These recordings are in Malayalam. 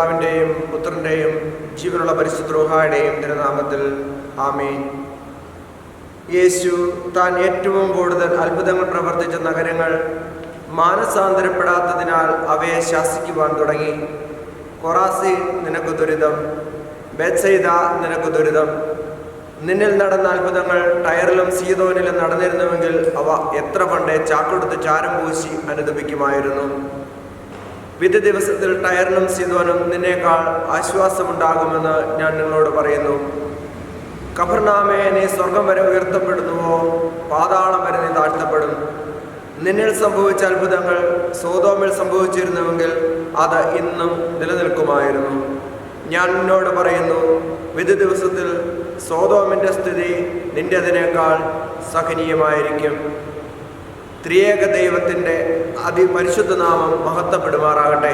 പിതാവിൻ്റെയും പുത്രൻ്റെയും ജീവനുള്ള പരിശുദ്ധ റൂഹായുടെയും തിരുനാമത്തിൽ ആമേൻ. യേശു താൻ ഏറ്റവും കൂടുതൽ അത്ഭുതങ്ങൾ പ്രവർത്തിച്ച നഗരങ്ങൾ മാനസാന്തരപ്പെടാത്തതിനാൽ അവയെ ശാസിക്കുവാൻ തുടങ്ങി. കൊറാസീൻ, നിനക്ക് ദുരിതം! ബേത്സയിദ, നിനക്ക് ദുരിതം! നിന്നിൽ നടന്ന അത്ഭുതങ്ങൾ ടയറിലും സീദോനിലും നടന്നിരുന്നുവെങ്കിൽ അവ എത്ര പണ്ടേ ചാക്കൊടുത്ത് ചാരം പൂശി അനുദപിക്കുമായിരുന്നു. വിധി ദിവസത്തിൽ ടയറിനും സീദോനും നിന്നേക്കാൾ ആശ്വാസമുണ്ടാകുമെന്ന് ഞാൻ നിങ്ങളോട് പറയുന്നു. കഫർനാമേ, നീ സ്വർഗം വരെ ഉയർത്തപ്പെടുന്നുവോ? പാതാളം വരെ നീ താഴ്ത്തപ്പെടും. നിന്നിൽ സംഭവിച്ച അത്ഭുതങ്ങൾ സോദോമിൽ സംഭവിച്ചിരുന്നുവെങ്കിൽ അത് ഇന്നും നിലനിൽക്കുമായിരുന്നു. ഞാൻ നിന്നോട് പറയുന്നു, വിധി ദിവസത്തിൽ സോദോമിൻ്റെ സ്ഥിതി നിൻ്റെതിനേക്കാൾ സഹനീയമായിരിക്കും. ത്രിയേക ദൈവത്തിൻ്റെ അതിപരിശുദ്ധ നാമം മഹത്വപ്പെടുമാറാകട്ടെ.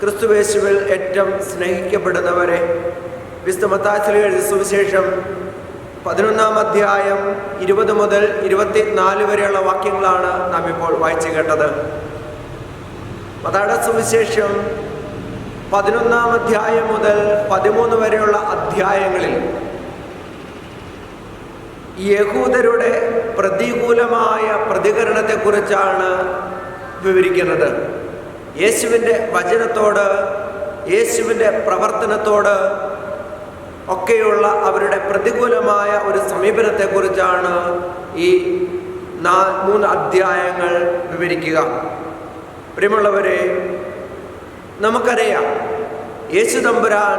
ക്രിസ്തുയേശുവിൽ ഏറ്റവും സ്നേഹിക്കപ്പെടുന്നവരെ, വിശുദ്ധ മത്തായി എഴുതിയ സുവിശേഷം 11-ാം അധ്യായം 20 മുതൽ 24 വരെയുള്ള വാക്യങ്ങളാണ് നാം ഇപ്പോൾ വായിച്ചു കേട്ടത്. മത്തായിയുടെ സുവിശേഷം 11-ാം അധ്യായം മുതൽ 13 വരെയുള്ള അധ്യായങ്ങളിൽ യഹൂദരുടെ പ്രതികൂലമായ പ്രതികരണത്തെക്കുറിച്ചാണ് വിവരിക്കുന്നത്. യേശുവിൻ്റെ വചനത്തോട്, യേശുവിൻ്റെ പ്രവർത്തനത്തോട് ഒക്കെയുള്ള അവരുടെ പ്രതികൂലമായ ഒരു സമീപനത്തെക്കുറിച്ചാണ് ഈ 3 അധ്യായങ്ങൾ വിവരിക്കുക. പ്രിയമുള്ളവരെ, നമുക്കറിയാം, യേശു തമ്പുരാൻ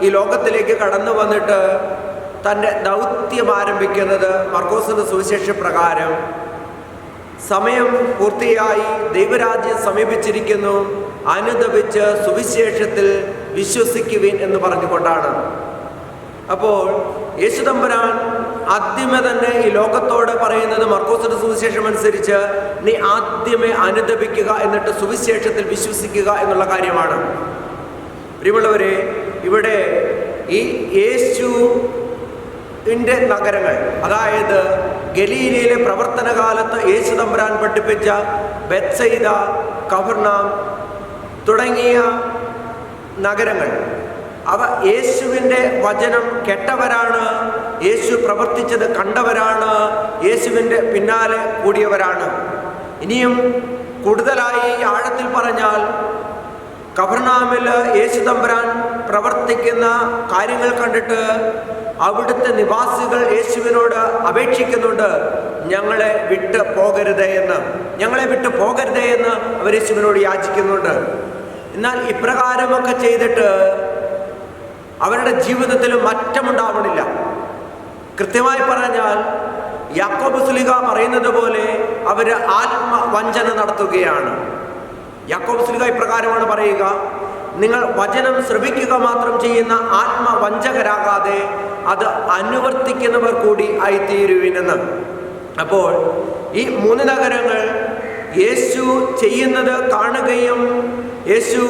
ഈ ലോകത്തിലേക്ക് കടന്നു വന്നിട്ട് തൻ്റെ ദൗത്യം ആരംഭിക്കുന്നത് മർക്കോസിൻ്റെ സുവിശേഷ പ്രകാരം സമയം പൂർത്തിയായി, ദൈവരാജ്യം സമീപിച്ചിരിക്കുന്നു, അനുദപിച്ച് സുവിശേഷത്തിൽ വിശ്വസിക്കുവിൻ എന്ന് പറഞ്ഞുകൊണ്ടാണ്. അപ്പോൾ യേശു തമ്പുരാൻ ആദ്യമേ തന്നെ ഈ ലോകത്തോട് പറയുന്നത് മർക്കോസിന്റെ സുവിശേഷം അനുസരിച്ച് നീ ആദ്യമേ അനുദപിക്കുക, എന്നിട്ട് സുവിശേഷത്തിൽ വിശ്വസിക്കുക എന്നുള്ള കാര്യമാണ്. പ്രിയമുള്ളവരെ, ഇവിടെ ഈ യേശുവിൻ്റെ നഗരങ്ങൾ, അതായത് ഗലീലയിലെ പ്രവർത്തന കാലത്ത് യേശു തമ്പുരാൻ പഠിപ്പിച്ച ബേത്സയിദ, കഫർനാം തുടങ്ങിയ നഗരങ്ങൾ, അവ യേശുവിൻ്റെ വചനം കേട്ടവരാണ്, യേശു പ്രവർത്തിച്ചത് കണ്ടവരാണ്, യേശുവിൻ്റെ പിന്നാലെ കൂടിയവരാണ്. ഇനിയും കൂടുതലായി ആഴത്തിൽ പറഞ്ഞാൽ, കഫർനാമിൽ യേശു തമ്പുരാൻ പ്രവർത്തിക്കുന്ന കാര്യങ്ങൾ കണ്ടിട്ട് അവിടുത്തെ നിവാസികൾ യേശുവിനോട് അപേക്ഷിക്കുന്നുണ്ട്, ഞങ്ങളെ വിട്ട് പോകരുതേ എന്ന്. ഞങ്ങളെ വിട്ട് പോകരുതേ എന്ന് അവർ യേശുവിനോട് യാചിക്കുന്നുണ്ട്. എന്നാൽ ഇപ്രകാരമൊക്കെ ചെയ്തിട്ട് അവരുടെ ജീവിതത്തിൽ മാറ്റമുണ്ടാവണില്ല. കൃത്യമായി പറഞ്ഞാൽ യാക്കോബ് ശ്ലീഹ പറയുന്നത് പോലെ അവർ ആത്മവഞ്ചന നടത്തുകയാണ്. യാക്കോബ് ശ്ലീഹ ഇപ്രകാരമാണ് പറയുക, നിങ്ങൾ വചനം ശ്രവിക്കുക മാത്രം ചെയ്യുന്ന ആത്മവഞ്ചകരാകാതെ അത് അനുവർത്തിക്കുന്നവർ കൂടി ആയിത്തീരുവിനെന്ന്. അപ്പോൾ ഈ 3 നഗരങ്ങൾ യേശു ചെയ്യുന്നത് കാണുകയും യേശു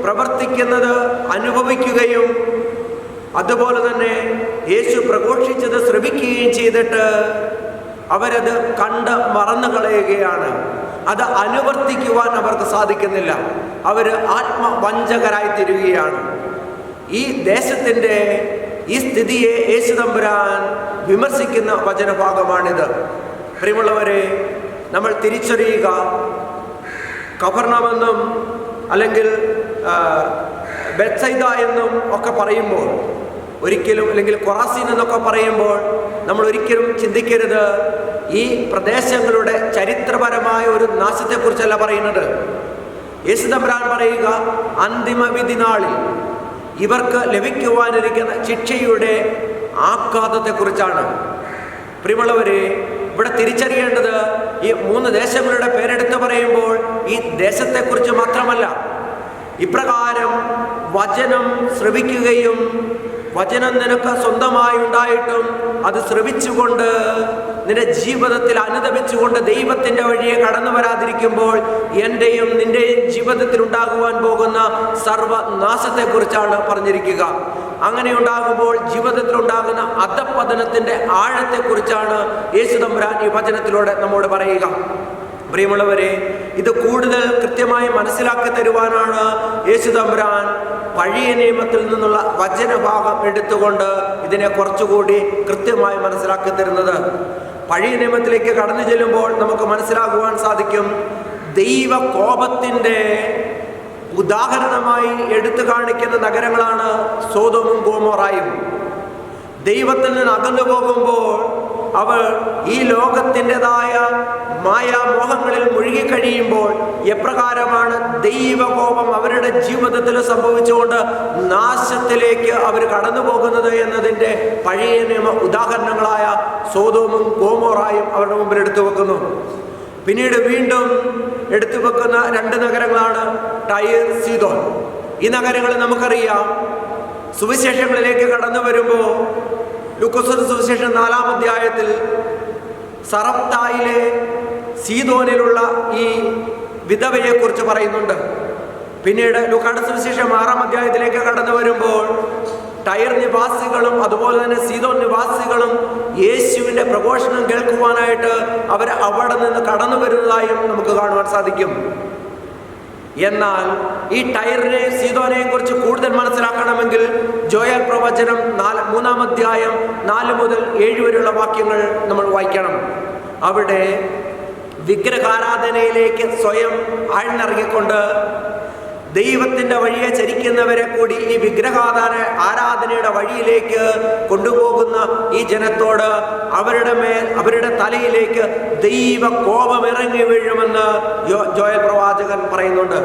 പ്രവർത്തിക്കുന്നത് അനുഭവിക്കുകയും അതുപോലെ തന്നെ യേശു പ്രഘോഷിച്ചത് ശ്രവിക്കുകയും ചെയ്തിട്ട് അവരത് കണ്ട് മറന്നു കളയുകയാണ്. അത് അനുവർത്തിക്കുവാൻ അവർക്ക് സാധിക്കുന്നില്ല. അവർ ആത്മവഞ്ചകരായി തീരുകയാണ്. ഈ ദേശത്തിൻ്റെ ഈ സ്ഥിതിയെ യേശു തമ്പുരാൻ വിമർശിക്കുന്ന വചനഭാഗമാണിത്. പ്രിയമുള്ളവരെ, നമ്മൾ തിരിച്ചറിയുക, കഫർനാമെന്നും അല്ലെങ്കിൽ ബേത്സയിദ എന്നും ഒക്കെ പറയുമ്പോൾ ഒരിക്കലും, അല്ലെങ്കിൽ കൊറാസീൻ എന്നൊക്കെ പറയുമ്പോൾ നമ്മൾ ഒരിക്കലും ചിന്തിക്കരുത് ഈ പ്രദേശങ്ങളുടെ ചരിത്രപരമായ ഒരു നാശത്തെക്കുറിച്ചല്ല പറയുന്നത്. യേശു തമ്പുരാൻ പറയുക, അന്തിമ വിധി നാളിൽ ഇവർക്ക് ലഭിക്കുവാനിരിക്കുന്ന ശിക്ഷയുടെ ആഘാതത്തെക്കുറിച്ചാണ്. പ്രിയമുള്ളവരെ, ഇവിടെ തിരിച്ചറിയേണ്ടത് ഈ 3 ദേശങ്ങളുടെ പേരെടുത്ത് പറയുമ്പോൾ ഈ ദേശത്തെക്കുറിച്ച് മാത്രമല്ല, ഇപ്രകാരം വചനം ശ്രവിക്കുകയും വചനം നിനക്ക് സ്വന്തമായി ഉണ്ടായിട്ടും അത് ശ്രവിച്ചുകൊണ്ട് നിന്റെ ജീവിതത്തിൽ അനുദപിച്ചുകൊണ്ട് ദൈവത്തിൻ്റെ വഴിയെ കടന്നു വരാതിരിക്കുമ്പോൾ എൻ്റെയും നിൻ്റെയും ജീവിതത്തിൽ ഉണ്ടാകുവാൻ പോകുന്ന സർവനാശത്തെക്കുറിച്ചാണ് പറഞ്ഞിരിക്കുക. അങ്ങനെ ഉണ്ടാകുമ്പോൾ ജീവിതത്തിൽ ഉണ്ടാകുന്ന അധഃപതനത്തിൻ്റെ ആഴത്തെക്കുറിച്ചാണ് യേശു തമ്പുരാൻ ഈ വചനത്തിലൂടെ നമ്മോട് പറയുക. പ്രിയമുള്ളവരെ, ഇത് കൂടുതൽ കൃത്യമായി മനസ്സിലാക്കി തരുവാനാണ് യേശു തമ്പുരാൻ പഴയ നിയമത്തിൽ നിന്നുള്ള വചനഭാഗം എടുത്തുകൊണ്ട് ഇതിനെ കുറച്ചുകൂടി കൃത്യമായി മനസ്സിലാക്കി തരുന്നത്. പഴയ നിയമത്തിലേക്ക് കടന്നു ചെല്ലുമ്പോൾ നമുക്ക് മനസ്സിലാക്കുവാൻ സാധിക്കും, ദൈവ കോപത്തിൻ്റെ ഉദാഹരണമായി എടുത്തു കാണിക്കുന്ന നഗരങ്ങളാണ് സോദോമും ഗോമോറായും. ദൈവത്തിൽ നിന്ന് അകന്നു പോകുമ്പോൾ അവർ ഈ ലോകത്തിൻ്റെതായ മായാമോഹങ്ങളിൽ മുഴുകിക്കഴിയുമ്പോൾ എപ്രകാരമാണ് ദൈവകോപം അവരുടെ ജീവിതത്തിൽ സംഭവിച്ചുകൊണ്ട് നാശത്തിലേക്ക് അവർ കടന്നു പോകുന്നത് എന്നതിൻ്റെ പഴയ നിയമ ഉദാഹരണങ്ങളായ സോദോമും ഗോമോറായും അവരുടെ മുമ്പിൽ എടുത്തു വെക്കുന്നു. പിന്നീട് വീണ്ടും എടുത്തു വെക്കുന്ന 2 നഗരങ്ങളാണ് ടൈർ, സീദോൻ. ഈ നഗരങ്ങൾ നമുക്കറിയാം. സുവിശേഷങ്ങളിലേക്ക് കടന്നു വരുമ്പോൾ ലൂക്കോസിന്റെ സുവിശേഷം 4-ാം അധ്യായത്തിൽ സറപ്തായിലെ സീദോനിലുള്ള ഈ വിധവയെക്കുറിച്ച് പറയുന്നുണ്ട്. പിന്നീട് ലൂക്കായുടെ സുവിശേഷം 6-ാം അധ്യായത്തിലേക്ക് കടന്നു വരുമ്പോൾ ടൈർ നിവാസികളും അതുപോലെ തന്നെ സീദോൻ നിവാസികളും യേശുവിൻ്റെ പ്രഘോഷണം കേൾക്കുവാനായിട്ട് അവർ അവിടെ നിന്ന് കടന്നു വരുന്നതായും നമുക്ക് കാണുവാൻ സാധിക്കും. എന്നാൽ ഈ ടൈറിനെയും സീദോനെയും കുറിച്ച് കൂടുതൽ മനസ്സിലാക്കണമെങ്കിൽ ജോയൽ പ്രവചനം 3-ാം അധ്യായം 4 മുതൽ 7 വരെയുള്ള വാക്യങ്ങൾ നമ്മൾ വായിക്കണം. അവിടെ വിഗ്രഹാരാധനയിലേക്ക് സ്വയം ആഴ്ന്നിറങ്ങിക്കൊണ്ട് ദൈവത്തിൻ്റെ വഴിയെ ചരിക്കുന്നവരെ കൂടി ഈ ആരാധനയുടെ വഴിയിലേക്ക് കൊണ്ടുപോകുന്ന ഈ ജനത്തോട് അവരുടെ തലയിലേക്ക് ദൈവ കോപം ഇറങ്ങി വീഴുമെന്ന് ജോയൽ പ്രവാചകൻ പറയുന്നുണ്ട്.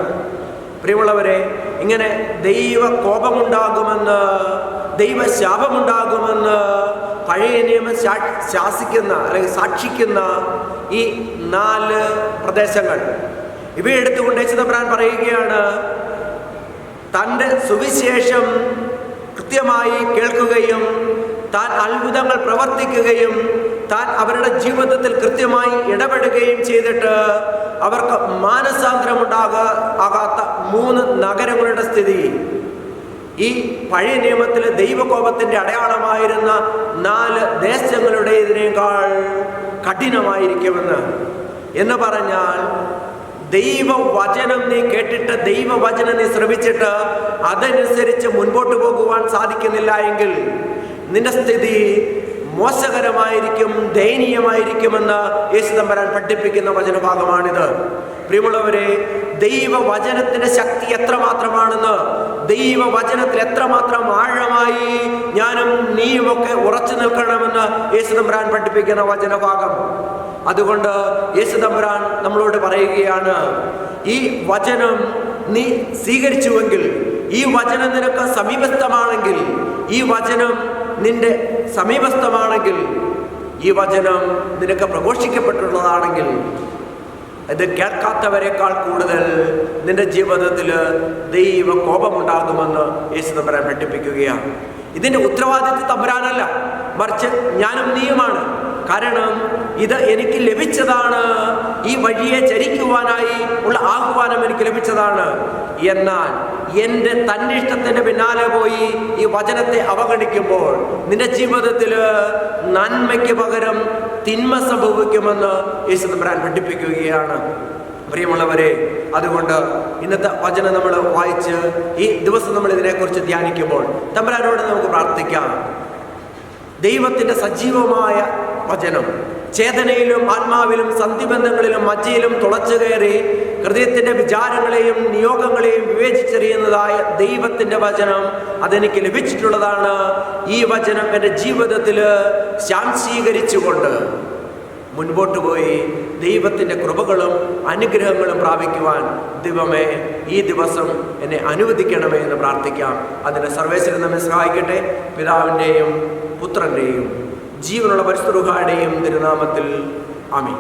പ്രിയമുള്ളവരെ, ഇങ്ങനെ ദൈവ കോപമുണ്ടാകുമെന്ന്, ദൈവശാപമുണ്ടാകുമെന്ന് പഴയ നിയമം ശാസിക്കുന്ന അല്ലെങ്കിൽ സാക്ഷിക്കുന്ന ഈ 4 പ്രദേശങ്ങൾ ഇവയെടുത്തുകൊണ്ട് യേശുദമ്പുരാൻ പറയുകയാണ്, തൻ്റെ സുവിശേഷം കൃത്യമായി കേൾക്കുകയും താൻ അത്ഭുതങ്ങൾ പ്രവർത്തിക്കുകയും താൻ അവരുടെ ജീവിതത്തിൽ കൃത്യമായി ഇടപെടുകയും ചെയ്തിട്ട് അവർക്ക് മാനസാന്തരമുണ്ടാകാത്ത 3 നഗരങ്ങളുടെ സ്ഥിതി ഈ പഴയ നിയമത്തിലെ ദൈവകോപത്തിൻ്റെ അടയാളമായിരുന്ന 4 ദേശങ്ങളുടേതിനേക്കാൾ കഠിനമായിരിക്കുമെന്ന്. എന്ന് പറഞ്ഞാൽ ദൈവവചനം നീ കേട്ടിട്ട്, ദൈവവചനം നീ ശ്രമിച്ചിട്ട് അതനുസരിച്ച് മുൻപോട്ട് പോകുവാൻ സാധിക്കുന്നില്ല എങ്കിൽ നിന്റെ സ്ഥിതി മോശകരമായിരിക്കും, ദയനീയമായിരിക്കുമെന്ന് യേശുദമ്പുരാൻ പഠിപ്പിക്കുന്ന വചനഭാഗമാണിത്. പ്രിയമുള്ളവരെ, ദൈവവചനത്തിന്റെ ശക്തി എത്രമാത്രമാണെന്ന്, ദൈവവചനത്തിൽ എത്രമാത്രം ആഴമായി ഞാനും നീയുമൊക്കെ ഉറച്ചു നിൽക്കണമെന്ന് യേശുദമ്പുരാൻ പഠിപ്പിക്കുന്ന വചനഭാഗം. അതുകൊണ്ട് യേശുദമ്പുരാൻ നമ്മളോട് പറയുകയാണ്, ഈ വചനം നീ സ്വീകരിച്ചുവെങ്കിൽ, ഈ വചനം നിനക്ക് സമീപസ്ഥമാണെങ്കിൽ, ഈ വചനം നിന്റെ സമീപസ്ഥമാണെങ്കിൽ, ഈ വചനം നിനക്ക് പ്രഘോഷിക്കപ്പെട്ടിട്ടുള്ളതാണെങ്കിൽ, ഇത് കേൾക്കാത്തവരെക്കാൾ കൂടുതൽ നിന്റെ ജീവിതത്തിൽ ദൈവ കോപമുണ്ടാകുമെന്ന് യേശുദമ്പുരാൻ പഠിപ്പിക്കുകയാണ്. ഇതിൻ്റെ ഉത്തരവാദിത്വം തമ്പുരാനല്ല, മറിച്ച് ഞാനും നീയുമാണ്. കാരണം ഇത് എനിക്ക് ലഭിച്ചതാണ്, ഈ വഴിയെ ചരിക്കുവാനായി ഉള്ള ആഹ്വാനം എനിക്ക് ലഭിച്ചതാണ്. എന്നാൽ എൻ്റെ തന്നിഷ്ടത്തിൻ്റെ പിന്നാലെ പോയി ഈ വചനത്തെ അവഗണിക്കുമ്പോൾ നിന്റെ ജീവിതത്തിൽ നന്മയ്ക്ക് പകരം തിന്മ സംഭവിക്കുമെന്ന് യേശുദമ്പുരാൻ പഠിപ്പിക്കുകയാണ്. പ്രിയമുള്ളവരെ, അതുകൊണ്ട് ഇന്നത്തെ വചനം നമ്മൾ വായിച്ച് ഈ ദിവസം നമ്മൾ ഇതിനെക്കുറിച്ച് ധ്യാനിക്കുമ്പോൾ തമ്പുരാനോട് നമുക്ക് പ്രാർത്ഥിക്കാം. ദൈവത്തിൻ്റെ സജീവമായ വചനം ചേതനയിലും ആത്മാവിലും സന്ധിബന്ധങ്ങളിലും മജ്ജയിലും തുളച്ചു കയറി ഹൃദയത്തിൻ്റെ വിചാരങ്ങളെയും നിയോഗങ്ങളെയും വിവേചിച്ചറിയുന്നതായ ദൈവത്തിൻ്റെ വചനം അതെനിക്ക് ലഭിച്ചിട്ടുള്ളതാണ്. ഈ വചനം എൻ്റെ ജീവിതത്തിൽ ശാംശീകരിച്ചുകൊണ്ട് മുൻപോട്ട് പോയി ദൈവത്തിൻ്റെ കൃപകളും അനുഗ്രഹങ്ങളും പ്രാപിക്കുവാൻ ദൈവമേ ഈ ദിവസം എന്നെ അനുവദിക്കണമേ എന്ന് പ്രാർത്ഥിക്കാം. അതിന് സർവേശ്വരൻ നമ്മെ സഹായിക്കട്ടെ. പിതാവിൻ്റെയും പുത്രൻ്റെയും ജീവനുള്ള പരിശുദ്ധ റൂഹായുടെയും തിരുനാമത്തിൽ ആമേൻ.